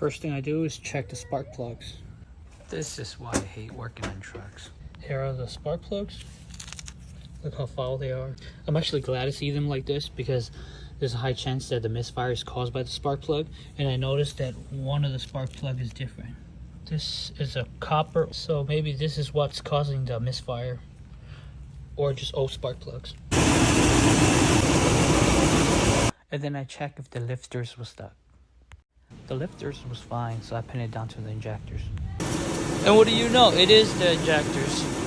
First thing I do is check the spark plugs. This is why I hate working on trucks. Here are the spark plugs. Look how foul they are. I'm actually glad to see them like this because there's a high chance that the misfire is caused by the spark plug. And I noticed that one of the spark plug is different. This is a copper, so maybe this is what's causing the misfire. Or just old spark plugs. And then I check if the lifters was stuck. The lifters was fine, so I pinned it down to the injectors. And what do you know? It is the injectors.